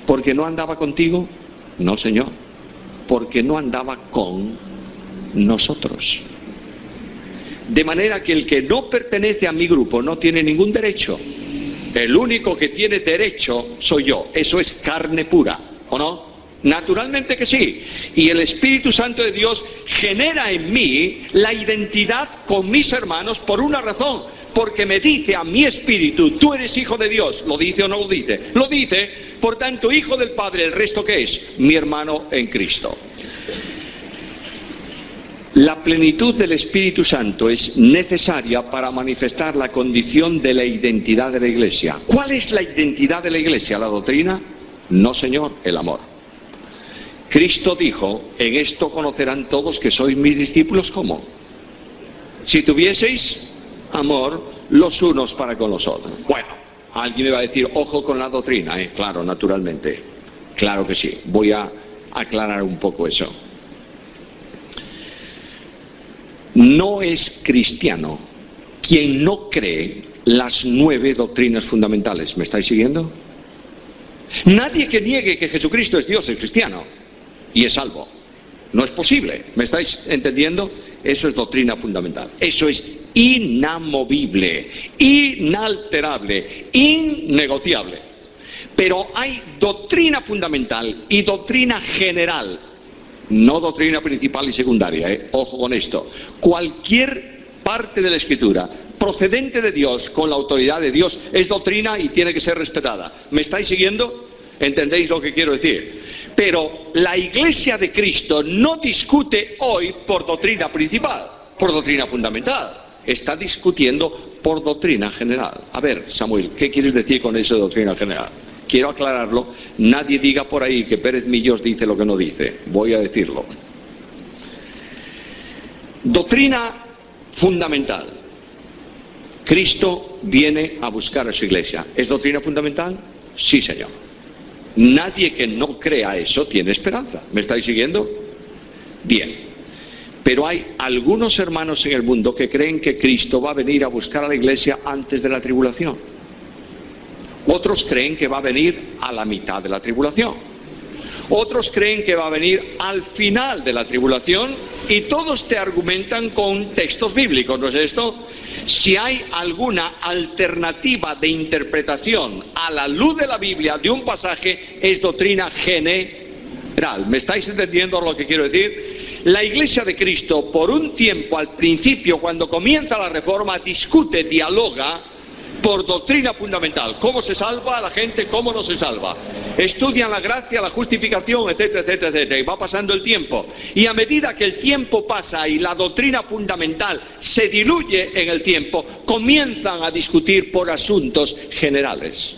¿Porque no andaba contigo? No, Señor. Porque no andaba con nosotros. De manera que el que no pertenece a mi grupo no tiene ningún derecho. El único que tiene derecho soy yo. Eso es carne pura, ¿o no? Naturalmente que sí. Y el Espíritu Santo de Dios genera en mí la identidad con mis hermanos por una razón. Porque me dice a mi espíritu, tú eres hijo de Dios. ¿Lo dice o no lo dice? Lo dice. Por tanto, hijo del Padre. ¿El resto qué es? Mi hermano en Cristo. La plenitud del Espíritu Santo es necesaria para manifestar la condición de la identidad de la Iglesia. ¿Cuál es la identidad de la Iglesia? ¿La doctrina? No, Señor, el amor. Cristo dijo, en esto conocerán todos que sois mis discípulos. ¿Cómo? Si tuvieseis amor los unos para con los otros. Bueno, alguien me va a decir, ojo con la doctrina, Claro, naturalmente. Claro que sí. Voy a aclarar un poco eso. No es cristiano quien no cree las 9 doctrinas fundamentales. ¿Me estáis siguiendo? Nadie que niegue que Jesucristo es Dios es cristiano y es salvo. No es posible. ¿Me estáis entendiendo? Eso es doctrina fundamental. Eso es inamovible, inalterable, innegociable. Pero hay doctrina fundamental y doctrina general. No doctrina principal y secundaria, Ojo con esto. Cualquier parte de la Escritura procedente de Dios, con la autoridad de Dios, es doctrina y tiene que ser respetada. ¿Me estáis siguiendo? ¿Entendéis lo que quiero decir? Pero la Iglesia de Cristo no discute hoy por doctrina principal, por doctrina fundamental. Está discutiendo por doctrina general. A ver, Samuel, ¿qué quieres decir con eso de doctrina general? Quiero aclararlo, nadie diga por ahí que Pérez Millós dice lo que no dice. Voy a decirlo. Doctrina fundamental. Cristo viene a buscar a su iglesia. ¿Es doctrina fundamental? Sí, Señor. Nadie que no crea eso tiene esperanza. ¿Me estáis siguiendo? Bien. Pero hay algunos hermanos en el mundo que creen que Cristo va a venir a buscar a la iglesia antes de la tribulación. Otros creen que va a venir a la mitad de la tribulación. Otros creen que va a venir al final de la tribulación y todos te argumentan con textos bíblicos, ¿no es esto? Si hay alguna alternativa de interpretación a la luz de la Biblia de un pasaje, es doctrina general. ¿Me estáis entendiendo lo que quiero decir? La Iglesia de Cristo, por un tiempo al principio, cuando comienza la Reforma, discute, dialoga por doctrina fundamental. ¿Cómo se salva a la gente? ¿Cómo no se salva? Estudian la gracia, la justificación, etcétera, etcétera, etcétera. Y va pasando el tiempo. Y a medida que el tiempo pasa y la doctrina fundamental se diluye en el tiempo, comienzan a discutir por asuntos generales.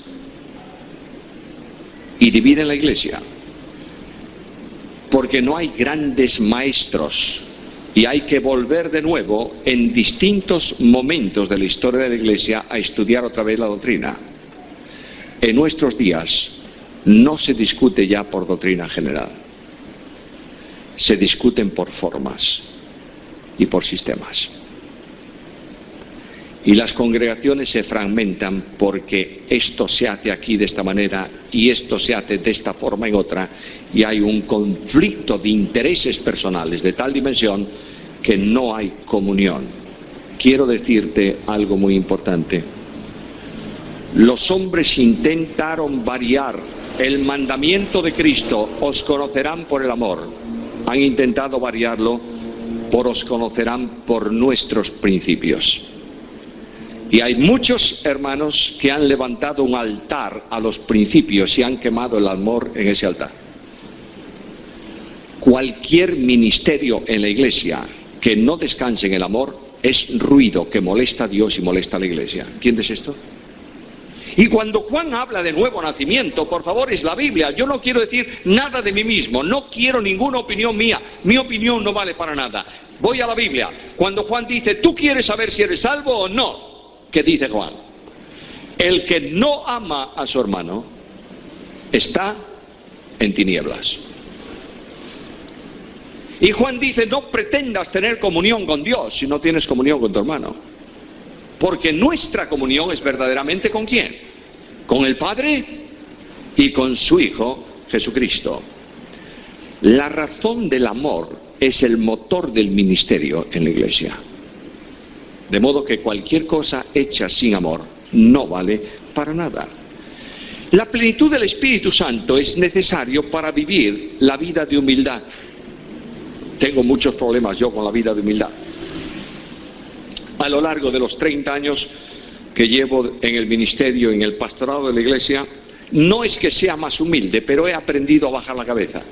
Y dividen la iglesia. Porque no hay grandes maestros. Y hay que volver de nuevo en distintos momentos de la historia de la Iglesia a estudiar otra vez la doctrina. En nuestros días no se discute ya por doctrina general. Se discuten por formas y por sistemas. Y las congregaciones se fragmentan porque esto se hace aquí de esta manera y esto se hace de esta forma en otra, y hay un conflicto de intereses personales de tal dimensión que no hay comunión. Quiero decirte algo muy importante. Los hombres intentaron variar el mandamiento de Cristo, os conocerán por el amor. Han intentado variarlo por os conocerán por nuestros principios. Y hay muchos hermanos que han levantado un altar a los principios y han quemado el amor en ese altar. Cualquier ministerio en la iglesia que no descanse en el amor es ruido que molesta a Dios y molesta a la iglesia. ¿Entiendes esto? Y cuando Juan habla de nuevo nacimiento, por favor, es la Biblia. Yo no quiero decir nada de mí mismo, no quiero ninguna opinión mía. Mi opinión no vale para nada. Voy a la Biblia. Cuando Juan dice, ¿tú quieres saber si eres salvo o no? ¿Qué dice Juan? El que no ama a su hermano está en tinieblas. Y Juan dice, no pretendas tener comunión con Dios si no tienes comunión con tu hermano. Porque nuestra comunión es verdaderamente ¿con quién? ¿Con el Padre y con su Hijo Jesucristo. La razón del amor es el motor del ministerio en la Iglesia. De modo que cualquier cosa hecha sin amor no vale para nada. La plenitud del Espíritu Santo es necesario para vivir la vida de humildad. Tengo muchos problemas yo con la vida de humildad. A lo largo de los 30 años que llevo en el ministerio, en el pastorado de la Iglesia, no es que sea más humilde, pero he aprendido a bajar la cabeza.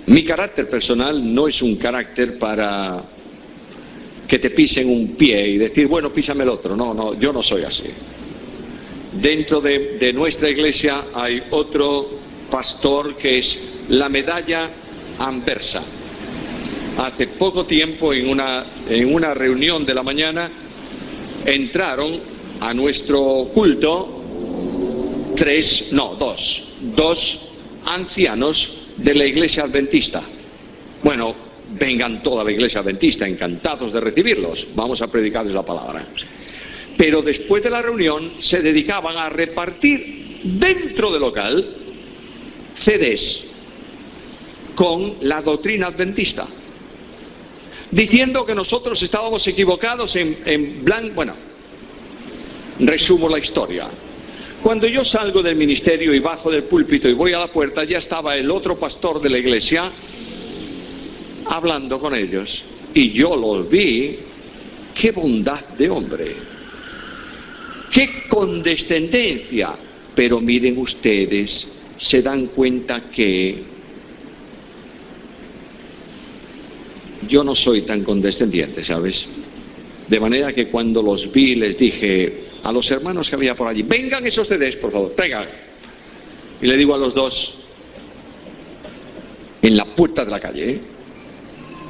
Mi carácter personal no es un carácter para que te pisen un pie y decir, bueno, písame el otro. No, yo no soy así. Dentro de nuestra iglesia hay otro pastor que es la medalla anversa. Hace poco tiempo en una reunión de la mañana entraron a nuestro culto dos ancianos de la iglesia adventista. Bueno, vengan toda la iglesia adventista, encantados de recibirlos, vamos a predicarles la palabra. Pero después de la reunión se dedicaban a repartir dentro del local CDs con la doctrina adventista, diciendo que nosotros estábamos equivocados en blanco. Bueno, resumo la historia. Cuando yo salgo del ministerio y bajo del púlpito y voy a la puerta, ya estaba el otro pastor de la iglesia hablando con ellos. Y yo los vi. ¡Qué bondad de hombre! ¡Qué condescendencia! Pero miren ustedes, se dan cuenta que yo no soy tan condescendiente, ¿sabes? De manera que cuando los vi les dije a los hermanos que había por allí, vengan esos CDs, por favor, traigan. Y le digo a los dos, en la puerta de la calle,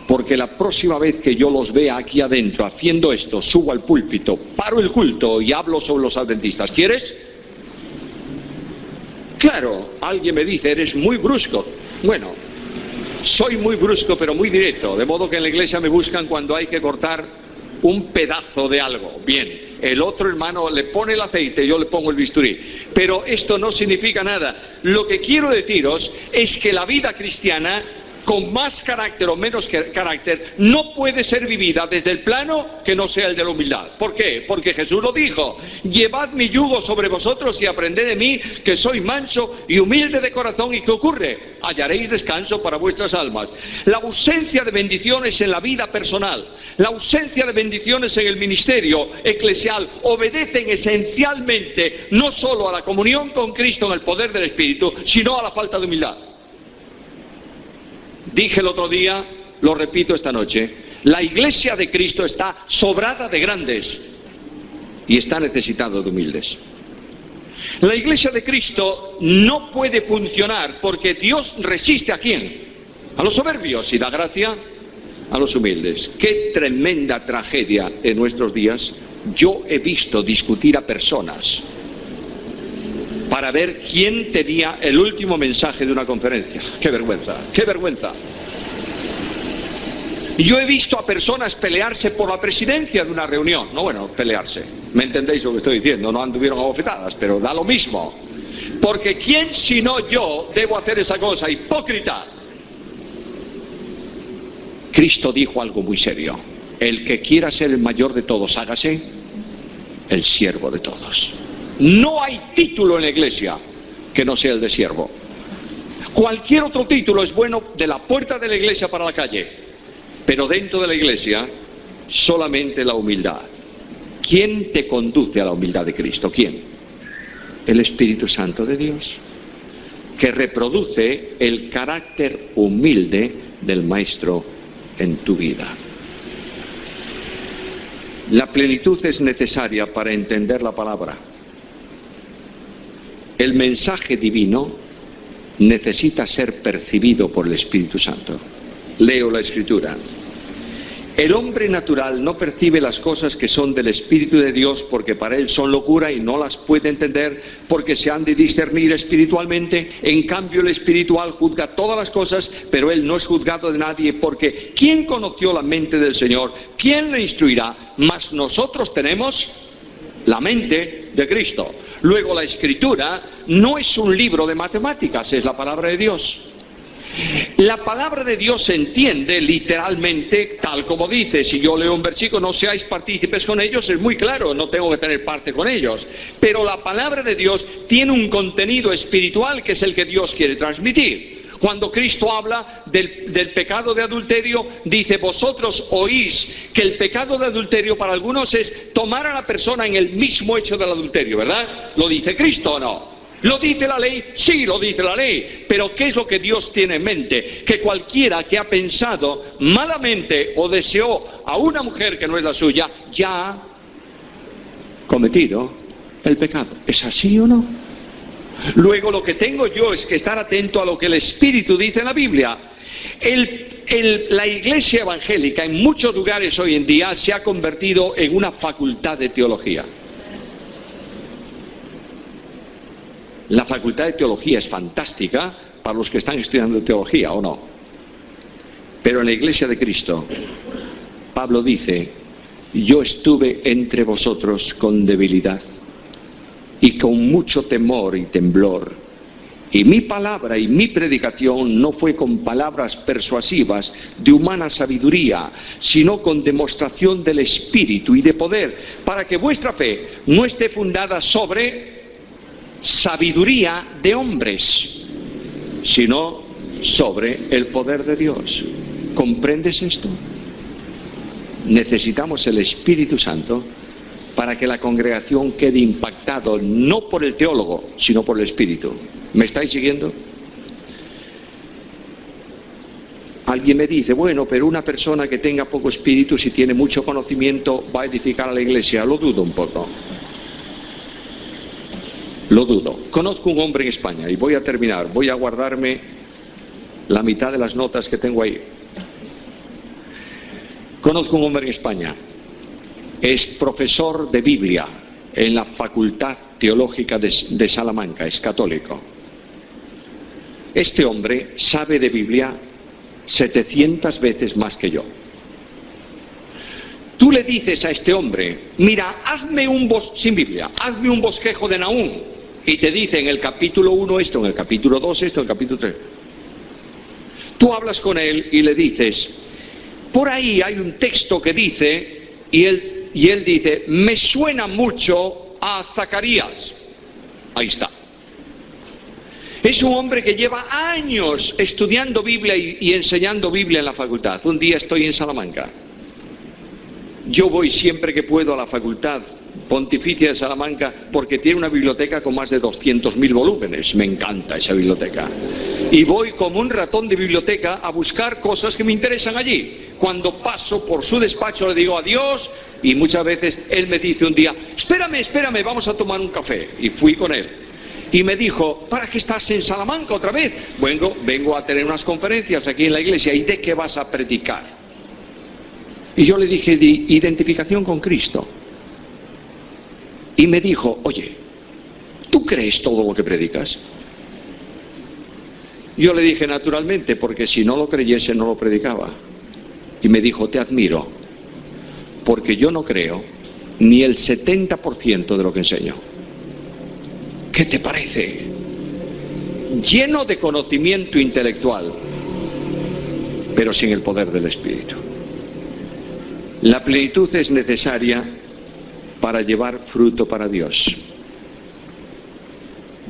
porque la próxima vez que yo los vea aquí adentro haciendo esto, subo al púlpito, paro el culto y hablo sobre los adventistas. ¿Quieres? Claro, alguien me dice, eres muy brusco. Bueno, soy muy brusco pero muy directo, de modo que en la iglesia me buscan cuando hay que cortar un pedazo de algo. Bien, el otro hermano le pone el aceite, yo le pongo el bisturí. Pero esto no significa nada. Lo que quiero deciros es que la vida cristiana, con más carácter o menos carácter, no puede ser vivida desde el plano que no sea el de la humildad. ¿Por qué? Porque Jesús lo dijo: llevad mi yugo sobre vosotros y aprended de mí, que soy manso y humilde de corazón. ¿Y qué ocurre? Hallaréis descanso para vuestras almas. La ausencia de bendiciones en la vida personal, la ausencia de bendiciones en el ministerio eclesial, obedecen esencialmente no solo a la comunión con Cristo en el poder del Espíritu, sino a la falta de humildad. Dije el otro día, lo repito esta noche, la iglesia de Cristo está sobrada de grandes y está necesitada de humildes. La iglesia de Cristo no puede funcionar porque Dios resiste ¿a quién? A los soberbios, y da gracia a los humildes. Qué tremenda tragedia en nuestros días. Yo he visto discutir a personas para ver quién tenía el último mensaje de una conferencia. ¡Qué vergüenza! ¡Qué vergüenza! Yo he visto a personas pelearse por la presidencia de una reunión. No, bueno, pelearse. ¿Me entendéis lo que estoy diciendo? No anduvieron a bofetadas, pero da lo mismo. Porque ¿quién sino yo debo hacer esa cosa? ¡Hipócrita! Cristo dijo algo muy serio: el que quiera ser el mayor de todos, hágase el siervo de todos. No hay título en la iglesia que no sea el de siervo. Cualquier otro título es bueno de la puerta de la iglesia para la calle, pero dentro de la iglesia solamente la humildad. ¿Quién te conduce a la humildad de Cristo? ¿Quién? El Espíritu Santo de Dios, que reproduce el carácter humilde del Maestro en tu vida. La plenitud es necesaria para entender la palabra. El mensaje divino necesita ser percibido por el Espíritu Santo. Leo la Escritura. El hombre natural no percibe las cosas que son del Espíritu de Dios, porque para él son locura y no las puede entender, porque se han de discernir espiritualmente. En cambio, el espiritual juzga todas las cosas, pero él no es juzgado de nadie, porque ¿quién conoció la mente del Señor? ¿Quién le instruirá? Mas nosotros tenemos la mente de Cristo. Luego la Escritura no es un libro de matemáticas, es la palabra de Dios. La palabra de Dios se entiende literalmente tal como dice. Si yo leo un versículo, no seáis partícipes con ellos, es muy claro, no tengo que tener parte con ellos. Pero la palabra de Dios tiene un contenido espiritual que es el que Dios quiere transmitir. Cuando Cristo habla del pecado de adulterio, dice: vosotros oís que el pecado de adulterio para algunos es tomar a la persona en el mismo hecho del adulterio, ¿verdad? ¿Lo dice Cristo o no? ¿Lo dice la ley? Sí, lo dice la ley. Pero ¿qué es lo que Dios tiene en mente? Que cualquiera que ha pensado malamente o deseó a una mujer que no es la suya, ya ha cometido el pecado. ¿Es así o no? Luego lo que tengo yo es que estar atento a lo que el Espíritu dice en la Biblia. La iglesia evangélica en muchos lugares hoy en día se ha convertido en una facultad de teología. La facultad de teología es fantástica para los que están estudiando teología, ¿o no? Pero en la iglesia de Cristo, Pablo dice: yo estuve entre vosotros con debilidad y con mucho temor y temblor, y mi palabra y mi predicación no fue con palabras persuasivas de humana sabiduría, sino con demostración del Espíritu y de poder, para que vuestra fe no esté fundada sobre sabiduría de hombres, sino sobre el poder de Dios. ¿Comprendes esto? Necesitamos el Espíritu Santo para que la congregación quede impactado no por el teólogo, sino por el Espíritu. ¿Me estáis siguiendo? Alguien me dice: bueno, pero una persona que tenga poco espíritu, si tiene mucho conocimiento, va a edificar a la iglesia. Lo dudo un poco. Lo dudo. Conozco un hombre en España, y voy a terminar, voy a guardarme la mitad de las notas que tengo ahí. Conozco un hombre en España, es profesor de Biblia en la Facultad Teológica de Salamanca, es católico. Este hombre sabe de Biblia 700 veces más que yo. Tú le dices a este hombre: mira, hazme sin Biblia, hazme un bosquejo de Nahum. Y te dice en el capítulo 1 esto, en el capítulo 2 esto, en el capítulo 3. Tú hablas con él y le dices: por ahí hay un texto que dice, y él dice: me suena mucho a Zacarías. Ahí está. Es un hombre que lleva años estudiando Biblia y enseñando Biblia en la facultad. Un día estoy en Salamanca. Yo voy siempre que puedo a la Facultad Pontificia de Salamanca porque tiene una biblioteca con más de 200.000 volúmenes. Me encanta esa biblioteca. Y voy como un ratón de biblioteca a buscar cosas que me interesan allí. Cuando paso por su despacho le digo adiós, y muchas veces él me dice un día: espérame, vamos a tomar un café. Y fui con él. Y me dijo: ¿para qué estás en Salamanca otra vez? Vengo a tener unas conferencias aquí en la iglesia. ¿Y de qué vas a predicar? Y yo le dije: de identificación con Cristo. Y me dijo: oye, ¿tú crees todo lo que predicas? Yo le dije: naturalmente, porque si no lo creyese no lo predicaba. Y me dijo: te admiro, porque yo no creo ni el 70% de lo que enseño. ¿Qué te parece? Lleno de conocimiento intelectual, pero sin el poder del Espíritu. La plenitud es necesaria para llevar fruto para Dios.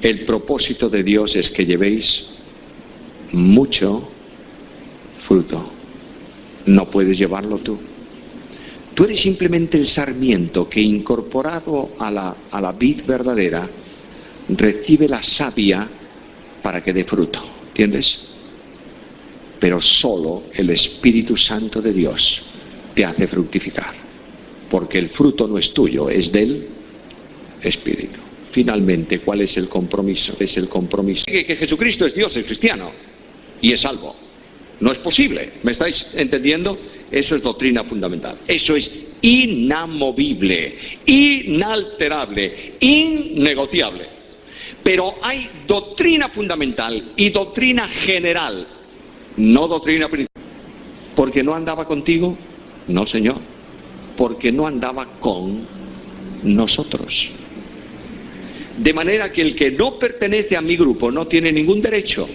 El propósito de Dios es que llevéis mucho fruto. No puedes llevarlo tú. Tú eres simplemente el sarmiento que, incorporado a la vid verdadera, recibe la savia para que dé fruto. ¿Entiendes? Pero solo el Espíritu Santo de Dios te hace fructificar, porque el fruto no es tuyo, es del Espíritu. Finalmente, ¿cuál es el compromiso? Es el compromiso que Jesucristo es Dios, es cristiano y es salvo. No es posible. ¿Me estáis entendiendo? Eso es doctrina fundamental. Eso es inamovible, inalterable, innegociable. Pero hay doctrina fundamental y doctrina general, no doctrina principal. ¿Porque no andaba contigo? No, Señor. Porque no andaba con nosotros. De manera que el que no pertenece a mi grupo no tiene ningún derecho.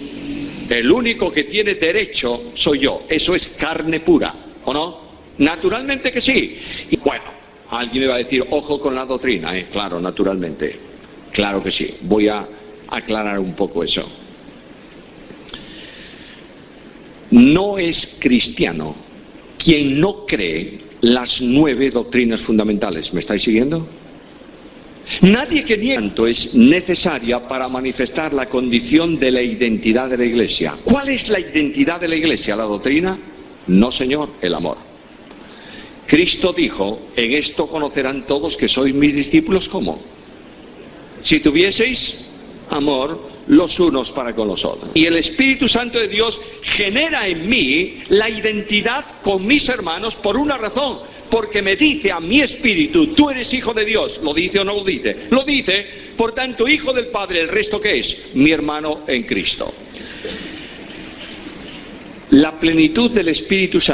El único que tiene derecho soy yo. Eso es carne pura, ¿o no? Naturalmente que sí. Y bueno, alguien me va a decir, ojo con la doctrina, claro, naturalmente. Claro que sí. Voy a aclarar un poco eso. No es cristiano quien no cree las 9 doctrinas fundamentales. ¿Me estáis siguiendo? Nadie que niegue tanto es necesaria para manifestar la condición de la identidad de la Iglesia. ¿Cuál es la identidad de la Iglesia? ¿La doctrina? No, señor, el amor. Cristo dijo, en esto conocerán todos que sois mis discípulos. ¿Cómo? Si tuvieseis amor los unos para con los otros. Y el Espíritu Santo de Dios genera en mí la identidad con mis hermanos por una razón, porque me dice a mi espíritu, tú eres hijo de Dios. ¿Lo dice o no lo dice? Lo dice, por tanto, hijo del Padre. ¿El resto qué es? Mi hermano en Cristo. La plenitud del Espíritu Santo